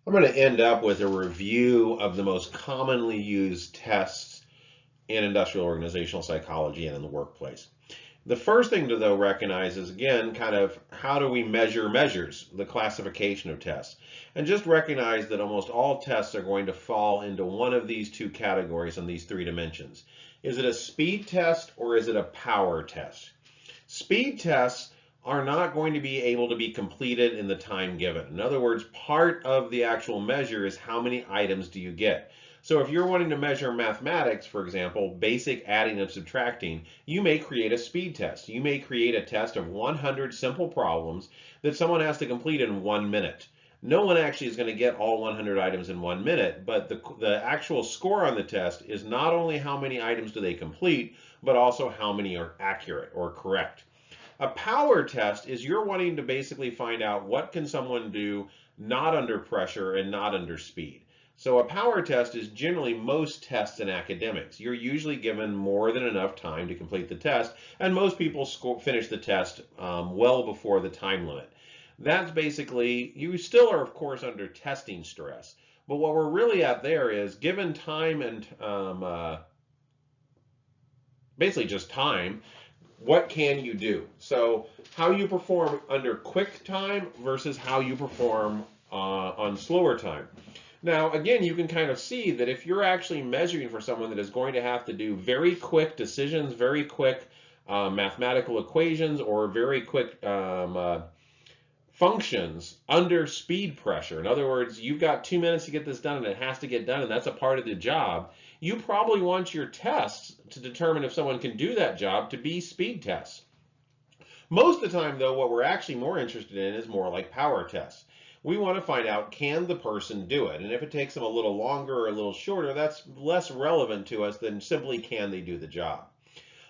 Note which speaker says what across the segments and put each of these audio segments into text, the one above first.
Speaker 1: I'm going to end up with a review of the most commonly used tests in industrial organizational psychology and in the workplace. The first thing to though recognize is again kind of how do we measure measures, the classification of tests. And just recognize that almost all tests are going to fall into one of these two categories on these three dimensions. Is it a speed test or is it a power test? Speed tests are not going to be able to be completed in the time given. In other words, part of the actual measure is how many items do you get. So if you're wanting to measure mathematics, for example, basic adding and subtracting, you may create a speed test. You may create a test of 100 simple problems that someone has to complete in 1 minute. No one actually is going to get all 100 items in 1 minute, but the actual score on the test is not only how many items do they complete, but also how many are accurate or correct. A power test is you're wanting to basically find out what can someone do not under pressure and not under speed. So a power test is generally most tests in academics. You're usually given more than enough time to complete the test, and most people finish the test well before the time limit. That's basically, you still are of course under testing stress, but what we're really at there is given time and basically just time, what can you do? So how you perform under quick time versus how you perform on slower time. Now, again, you can kind of see that if you're actually measuring for someone that is going to have to do very quick decisions, very quick mathematical equations, or very quick functions under speed pressure. In other words, you've got 2 minutes to get this done and it has to get done, and that's a part of the job. You probably want your tests to determine if someone can do that job to be speed tests. Most of the time, though, what we're actually more interested in is more like power tests. We want to find out, can the person do it? And if it takes them a little longer or a little shorter, that's less relevant to us than simply can they do the job.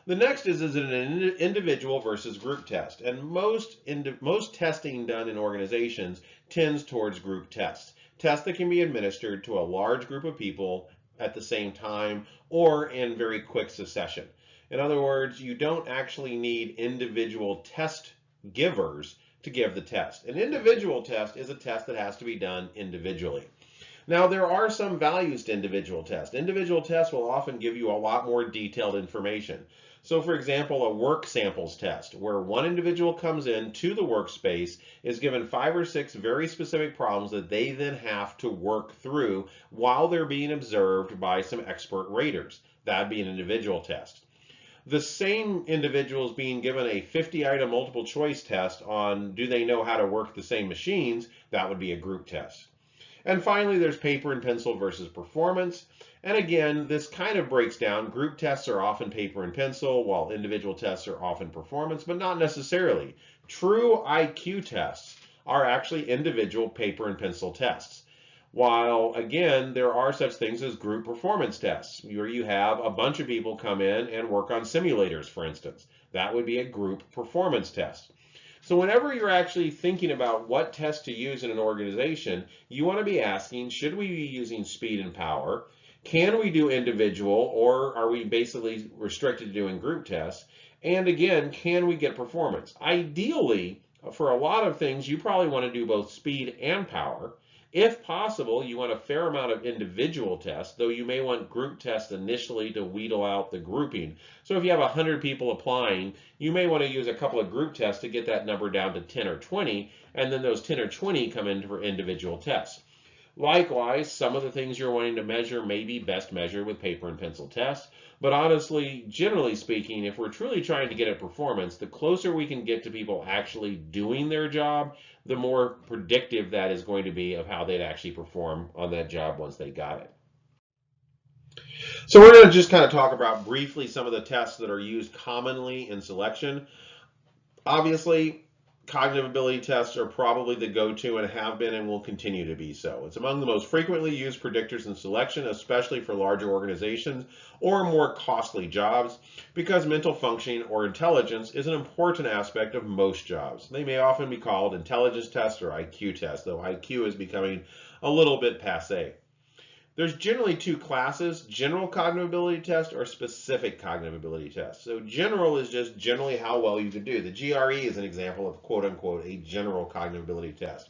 Speaker 1: The next is it an individual versus group test? And most testing done in organizations tends towards group tests. Tests that can be administered to a large group of people at the same time or in very quick succession. In other words, you don't actually need individual test givers to give the test. An individual test is a test that has to be done individually. Now, there are some values to individual tests. Individual tests will often give you a lot more detailed information. So, for example, a work samples test, where one individual comes in to the workspace, is given 5 or 6 very specific problems that they then have to work through while they're being observed by some expert raters. That'd be an individual test. The same individuals being given a 50-item multiple choice test on do they know how to work the same machines, that would be a group test. And finally, there's paper and pencil versus performance. And again, this kind of breaks down. Group tests are often paper and pencil, while individual tests are often performance, but not necessarily. True IQ tests are actually individual paper and pencil tests. While, again, there are such things as group performance tests, where you have a bunch of people come in and work on simulators, for instance. That would be a group performance test. So whenever you're actually thinking about what test to use in an organization, you want to be asking, should we be using speed and power? Can we do individual, or are we basically restricted to doing group tests? And again, can we get performance? Ideally, for a lot of things, you probably want to do both speed and power. If possible, you want a fair amount of individual tests, though you may want group tests initially to wheedle out the grouping. So if you have 100 people applying, you may want to use a couple of group tests to get that number down to 10 or 20, and then those 10 or 20 come in for individual tests. Likewise, some of the things you're wanting to measure may be best measured with paper and pencil tests, but honestly, generally speaking, if we're truly trying to get at performance, the closer we can get to people actually doing their job, the more predictive that is going to be of how they'd actually perform on that job once they got it. So we're going to just kind of talk about briefly some of the tests that are used commonly in selection. Obviously, cognitive ability tests are probably the go-to and have been and will continue to be so. It's among the most frequently used predictors in selection, especially for larger organizations or more costly jobs, because mental functioning or intelligence is an important aspect of most jobs. They may often be called intelligence tests or IQ tests, though IQ is becoming a little bit passé. There's generally two classes, general cognitive ability test or specific cognitive ability test. So general is just generally how well you can do. The GRE is an example of quote unquote a general cognitive ability test.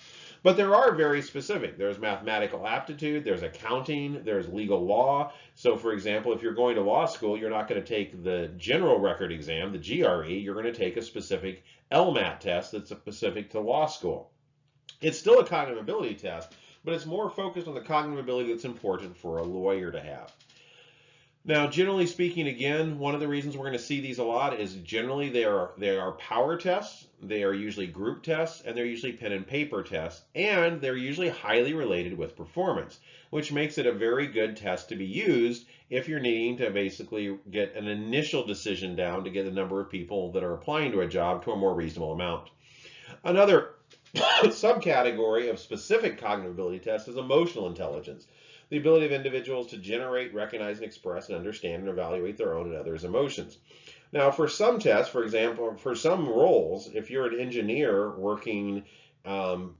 Speaker 1: But there are very specific. There's mathematical aptitude, there's accounting, there's legal law. So for example, if you're going to law school, you're not going to take the general record exam, the GRE, you're going to take a specific LMAT test that's specific to law school. It's still a cognitive ability test, but it's more focused on the cognitive ability that's important for a lawyer to have. Now, generally speaking, again, one of the reasons we're going to see these a lot is generally they are power tests, they are usually group tests, and they're usually pen and paper tests, and they're usually highly related with performance, which makes it a very good test to be used if you're needing to basically get an initial decision down to get the number of people that are applying to a job to a more reasonable amount. Another subcategory of specific cognitive ability tests is emotional intelligence. The ability of individuals to generate, recognize, and express and understand and evaluate their own and others' emotions. Now, for some tests, for example, for some roles, if you're an engineer working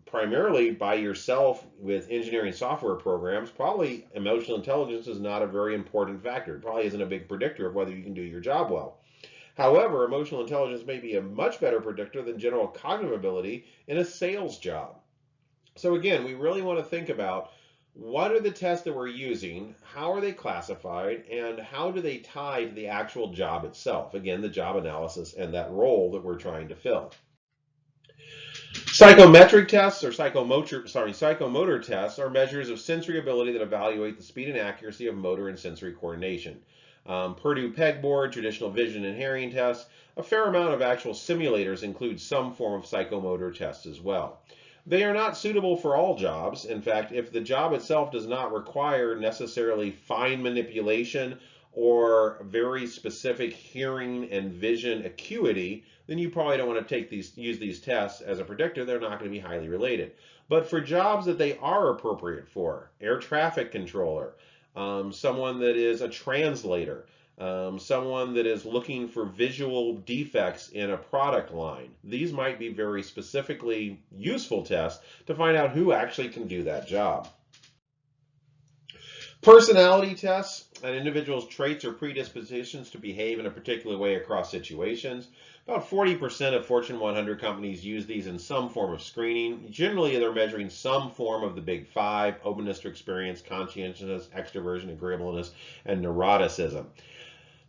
Speaker 1: primarily by yourself with engineering software programs, probably emotional intelligence is not a very important factor. It probably isn't a big predictor of whether you can do your job well. However, emotional intelligence may be a much better predictor than general cognitive ability in a sales job. So again, we really want to think about what are the tests that we're using, how are they classified, and how do they tie to the actual job itself? Again, the job analysis and that role that we're trying to fill. Psychometric tests or psychomotor tests are measures of sensory ability that evaluate the speed and accuracy of motor and sensory coordination. Purdue Pegboard, traditional vision and hearing tests, a fair amount of actual simulators include some form of psychomotor tests as well. They are not suitable for all jobs. In fact, if the job itself does not require necessarily fine manipulation or very specific hearing and vision acuity, then you probably don't want to use these tests as a predictor. They're not going to be highly related. But for jobs that they are appropriate for, air traffic controller, someone that is a translator, someone that is looking for visual defects in a product line. These might be very specifically useful tests to find out who actually can do that job. Personality tests, an individual's traits or predispositions to behave in a particular way across situations. About 40% of Fortune 100 companies use these in some form of screening. Generally, they're measuring some form of the big five: openness to experience, conscientiousness, extroversion, agreeableness, and neuroticism.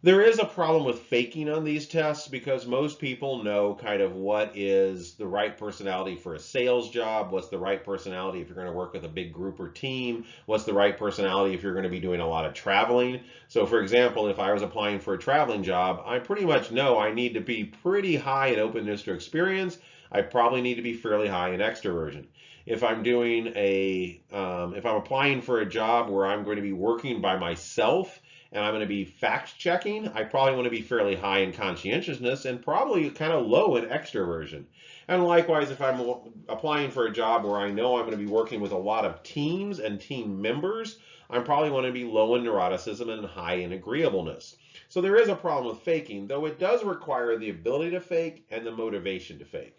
Speaker 1: There is a problem with faking on these tests because most people know kind of what is the right personality for a sales job, what's the right personality if you're going to work with a big group or team, what's the right personality if you're going to be doing a lot of traveling. So for example, if I was applying for a traveling job, I pretty much know I need to be pretty high in openness to experience. I probably need to be fairly high in extroversion. If I'm doing if I'm applying for a job where I'm going to be working by myself, and I'm going to be fact checking, I probably want to be fairly high in conscientiousness and probably kind of low in extroversion. And likewise, if I'm applying for a job where I know I'm going to be working with a lot of teams and team members, I probably want to be low in neuroticism and high in agreeableness. So there is a problem with faking, though it does require the ability to fake and the motivation to fake.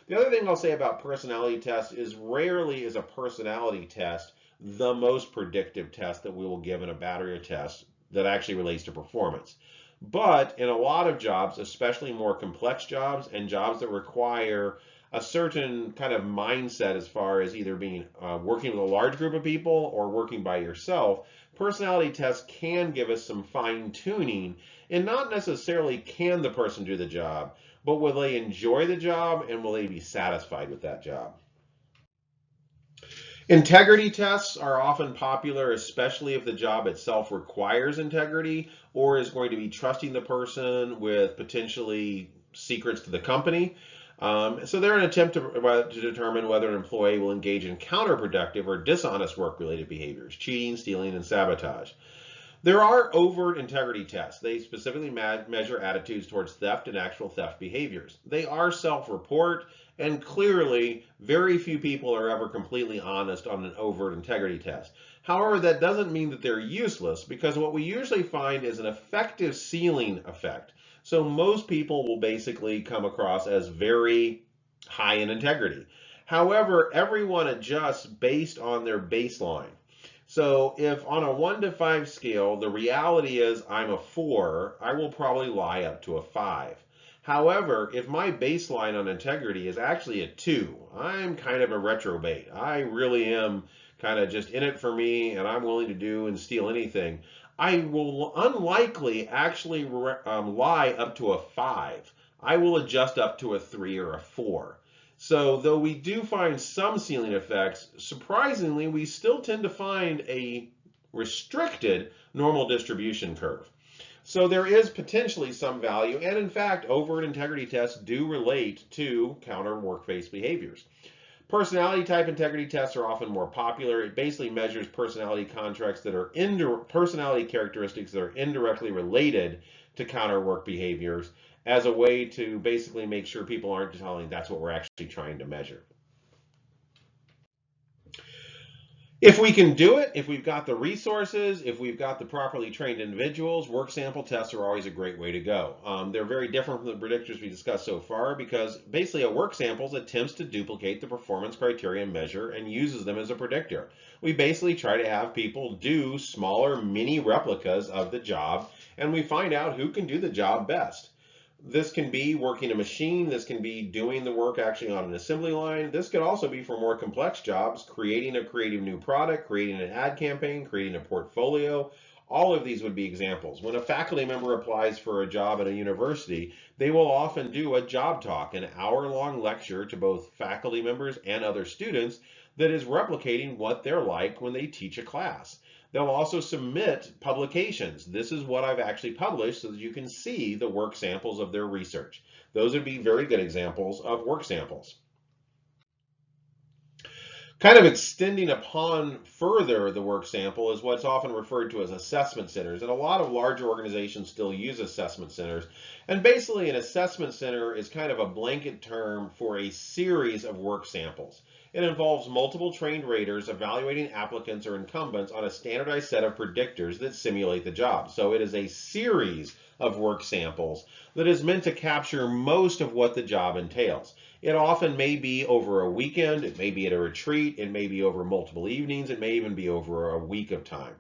Speaker 1: The other thing I'll say about personality tests is rarely is a personality test the most predictive test that we will give in a battery of tests that actually relates to performance. But in a lot of jobs, especially more complex jobs and jobs that require a certain kind of mindset as far as either being working with a large group of people or working by yourself, personality tests can give us some fine tuning and not necessarily can the person do the job, but will they enjoy the job and will they be satisfied with that job? Integrity tests are often popular, especially if the job itself requires integrity or is going to be trusting the person with potentially secrets to the company. So they're an attempt to determine whether an employee will engage in counterproductive or dishonest work-related behaviors, cheating, stealing, and sabotage. There are overt integrity tests. They specifically measure attitudes towards theft and actual theft behaviors. They are self-report, and clearly, very few people are ever completely honest on an overt integrity test. However, that doesn't mean that they're useless, because what we usually find is an effective ceiling effect. So most people will basically come across as very high in integrity. However, everyone adjusts based on their baseline. So if on a 1 to 5 scale, the reality is I'm a 4, I will probably lie up to a 5. However, if my baseline on integrity is actually a 2, I'm kind of a retrobate. I really am kind of just in it for me and I'm willing to do and steal anything. I will unlikely actually lie up to a 5. I will adjust up to a 3 or a 4. So, though we do find some ceiling effects, surprisingly, we still tend to find a restricted normal distribution curve. So there is potentially some value, and in fact, overt integrity tests do relate to counter work-based behaviors. Personality type integrity tests are often more popular. It basically measures personality contracts that are personality characteristics that are indirectly related to counter work behaviors as a way to basically make sure people aren't telling that's what we're actually trying to measure. If we can do it, if we've got the resources, if we've got the properly trained individuals, work sample tests are always a great way to go. They're very different from the predictors we discussed so far because basically a work sample attempts to duplicate the performance criteria measure and uses them as a predictor. We basically try to have people do smaller mini replicas of the job and we find out who can do the job best. This can be working a machine. This can be doing the work actually on an assembly line. This could also be for more complex jobs, creating a creative new product, creating an ad campaign, creating a portfolio. All of these would be examples. When a faculty member applies for a job at a university, they will often do a job talk, an hour-long lecture to both faculty members and other students that is replicating what they're like when they teach a class. They'll also submit publications. This is what I've actually published so that you can see the work samples of their research. Those would be very good examples of work samples. Kind of extending upon further the work sample is what's often referred to as assessment centers. And a lot of larger organizations still use assessment centers. And basically an assessment center is kind of a blanket term for a series of work samples. It involves multiple trained raters evaluating applicants or incumbents on a standardized set of predictors that simulate the job. So it is a series of work samples that is meant to capture most of what the job entails. It often may be over a weekend, it may be at a retreat, it may be over multiple evenings, it may even be over a week of time.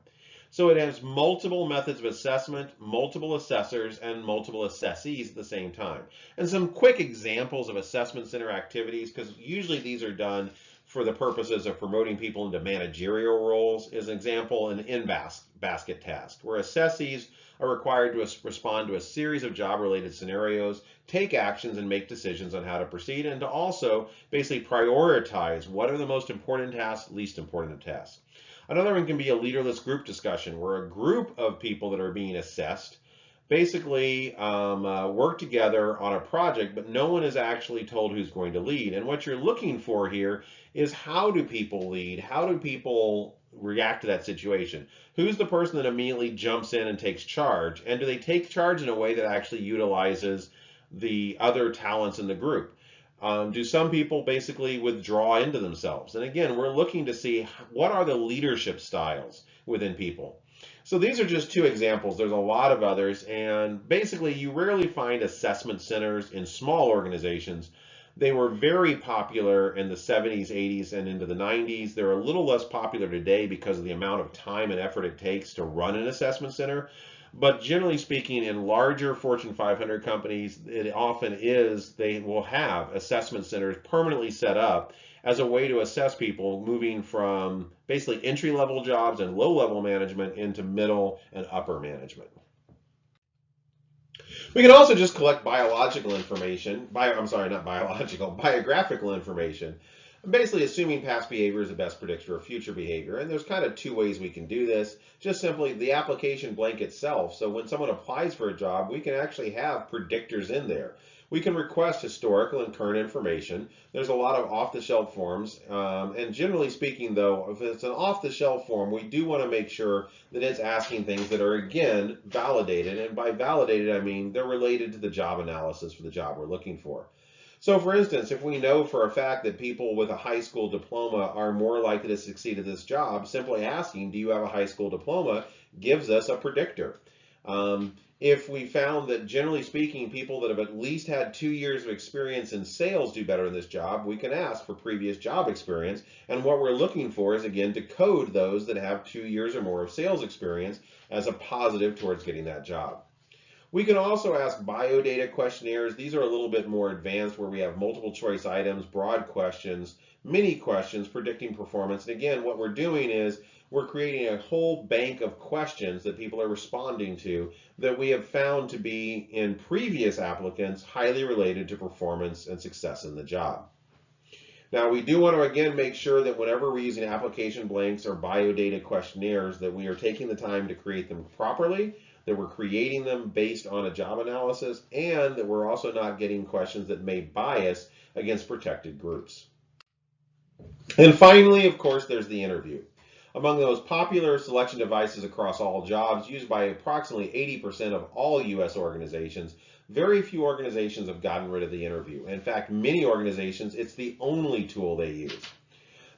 Speaker 1: So it has multiple methods of assessment, multiple assessors, and multiple assessees at the same time. And some quick examples of assessment center activities, because usually these are done for the purposes of promoting people into managerial roles, is an example an in-basket task, where assessees are required to respond to a series of job-related scenarios, take actions, and make decisions on how to proceed, and to also basically prioritize what are the most important tasks, least important tasks. Another one can be a leaderless group discussion, where a group of people that are being assessed basically work together on a project, but no one is actually told who's going to lead. And what you're looking for here is how do people lead? How do people react to that situation? Who's the person that immediately jumps in and takes charge? And do they take charge in a way that actually utilizes the other talents in the group? Do some people basically withdraw into themselves? And again, we're looking to see what are the leadership styles within people. So these are just two examples. There's a lot of others, and basically you rarely find assessment centers in small organizations. They were very popular in the 70s, 80s, and into the 90s. They're a little less popular today because of the amount of time and effort it takes to run an assessment center. But generally speaking, in larger Fortune 500 companies, it often is they will have assessment centers permanently set up as a way to assess people moving from basically entry-level jobs and low-level management into middle and upper management. We can also just collect biological information, biographical information, basically assuming past behavior is the best predictor of future behavior. And there's kind of two ways we can do this. Just simply the application blank itself. So when someone applies for a job, we can actually have predictors in there. We can request historical and current information. There's a lot of off-the-shelf forms. And generally speaking, though, if it's an off-the-shelf form, we do want to make sure that it's asking things that are, again, validated. And by validated, I mean they're related to the job analysis for the job we're looking for. So for instance, if we know for a fact that people with a high school diploma are more likely to succeed at this job, simply asking, do you have a high school diploma, gives us a predictor. If we found that generally speaking, people that have at least had 2 years of experience in sales do better in this job, we can ask for previous job experience. And what we're looking for is, again, to code those that have 2 years or more of sales experience as a positive towards getting that job. We can also ask biodata questionnaires. These are a little bit more advanced where we have multiple choice items, broad questions, mini questions predicting performance. And again, what we're doing is we're creating a whole bank of questions that people are responding to that we have found to be in previous applicants highly related to performance and success in the job. Now, we do want to again make sure that whenever we're using application blanks or biodata questionnaires that we are taking the time to create them properly, that we're creating them based on a job analysis, and that we're also not getting questions that may bias against protected groups. And finally, of course, there's the interview. Among the most popular selection devices across all jobs, used by approximately 80% of all U.S. organizations, very few organizations have gotten rid of the interview. In fact, many organizations, it's the only tool they use.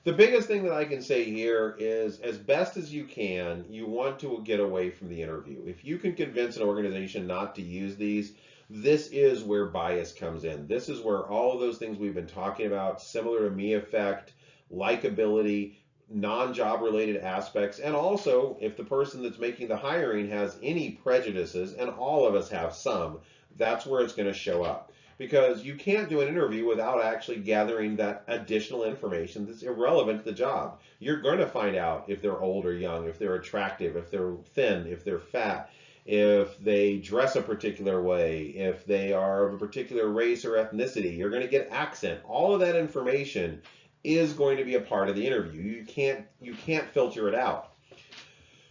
Speaker 1: The biggest thing that I can say here is, as best as you can, you want to get away from the interview. If you can convince an organization not to use these, this is where bias comes in. This is where all of those things we've been talking about, similar to me effect, likability, non-job related aspects, and also if the person that's making the hiring has any prejudices, and all of us have some, that's where it's going to show up. Because you can't do an interview without actually gathering that additional information that's irrelevant to the job. You're going to find out if they're old or young, if they're attractive, if they're thin, if they're fat, if they dress a particular way, if they are of a particular race or ethnicity. You're going to get accent. All of that information is going to be a part of the interview. You can't filter it out.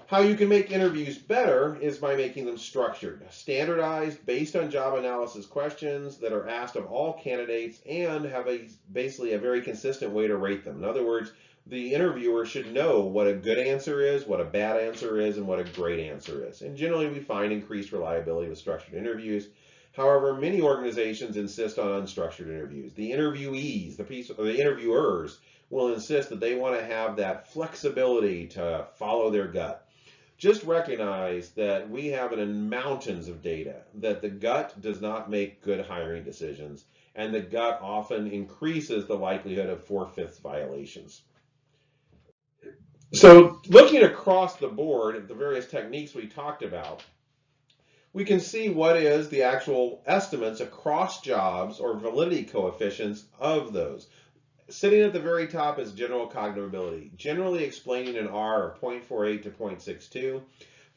Speaker 1: How you can make interviews better is by making them structured, standardized, based on job analysis questions that are asked of all candidates and have basically a very consistent way to rate them. In other words, the interviewer should know what a good answer is, what a bad answer is, and what a great answer is. And generally we find increased reliability with structured interviews. However, many organizations insist on unstructured interviews. The interviewees, the interviewers will insist that they want to have that flexibility to follow their gut. Just recognize that we have in mountains of data that the gut does not make good hiring decisions, and the gut often increases the likelihood of 4/5 violations. So looking across the board at the various techniques we talked about, we can see what is the actual estimates across jobs or validity coefficients of those. Sitting at the very top is general cognitive ability, generally explaining an R of 0.48 to 0.62,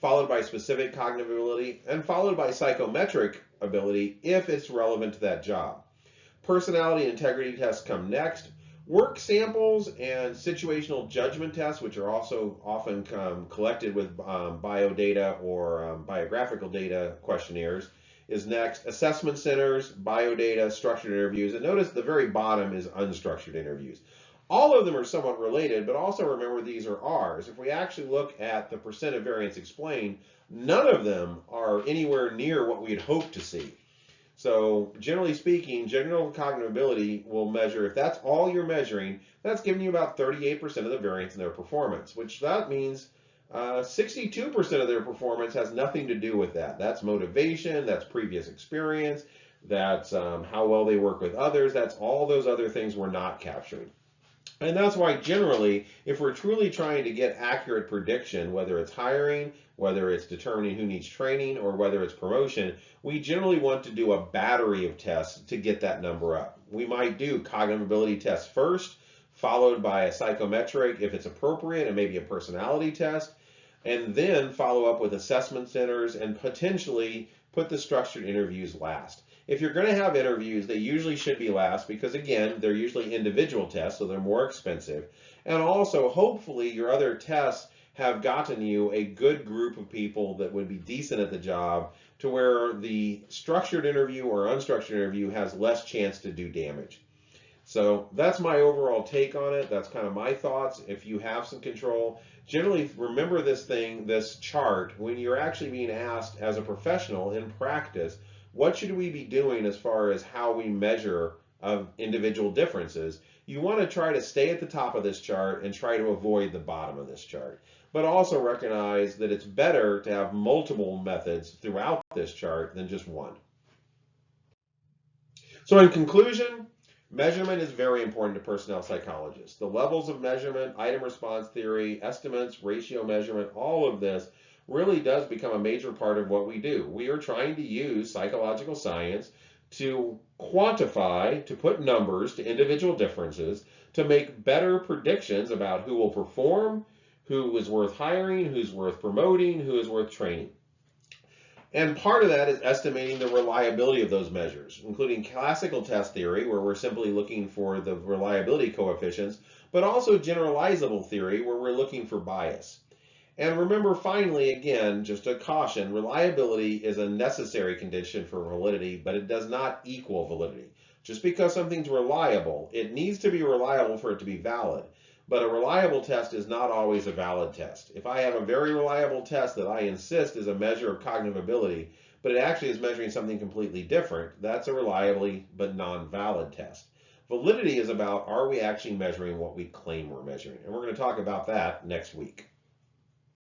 Speaker 1: followed by specific cognitive ability, and followed by psychometric ability if it's relevant to that job. Personality and integrity tests come next. Work samples and situational judgment tests, which are also often collected with biodata or biographical data questionnaires, is next. Assessment centers, biodata, structured interviews, and notice the very bottom is unstructured interviews. All of them are somewhat related, but also remember these are R's. If we actually look at the percent of variance explained, none of them are anywhere near what we'd hope to see. So generally speaking, general cognitive ability will measure, if that's all you're measuring, that's giving you about 38% of the variance in their performance, which that means 62% of their performance has nothing to do with that. That's motivation, that's previous experience, that's how well they work with others, that's all those other things we're not capturing. And that's why generally, if we're truly trying to get accurate prediction, whether it's hiring, whether it's determining who needs training, or whether it's promotion, we generally want to do a battery of tests to get that number up. We might do cognitive ability tests first, followed by a psychometric if it's appropriate, and maybe a personality test, and then follow up with assessment centers and potentially put the structured interviews last. If you're going to have interviews, they usually should be last because, again, they're usually individual tests, so they're more expensive. And also, hopefully, your other tests have gotten you a good group of people that would be decent at the job to where the structured interview or unstructured interview has less chance to do damage. So that's my overall take on it. That's kind of my thoughts. If you have some control, generally remember this chart, when you're actually being asked as a professional in practice, what should we be doing as far as how we measure of individual differences? You want to try to stay at the top of this chart and try to avoid the bottom of this chart. But also recognize that it's better to have multiple methods throughout this chart than just one. So in conclusion, measurement is very important to personnel psychologists. The levels of measurement, item response theory, estimates, ratio measurement, all of this really does become a major part of what we do. We are trying to use psychological science to quantify, to put numbers to individual differences, to make better predictions about who will perform, who is worth hiring, who's worth promoting, who is worth training. And part of that is estimating the reliability of those measures, including classical test theory, where we're simply looking for the reliability coefficients, but also generalizable theory, where we're looking for bias. And remember, finally, again, just a caution, reliability is a necessary condition for validity, but it does not equal validity. Just because something's reliable, it needs to be reliable for it to be valid. But a reliable test is not always a valid test. If I have a very reliable test that I insist is a measure of cognitive ability, but it actually is measuring something completely different, that's a reliably but non-valid test. Validity is about, are we actually measuring what we claim we're measuring? And we're going to talk about that next week.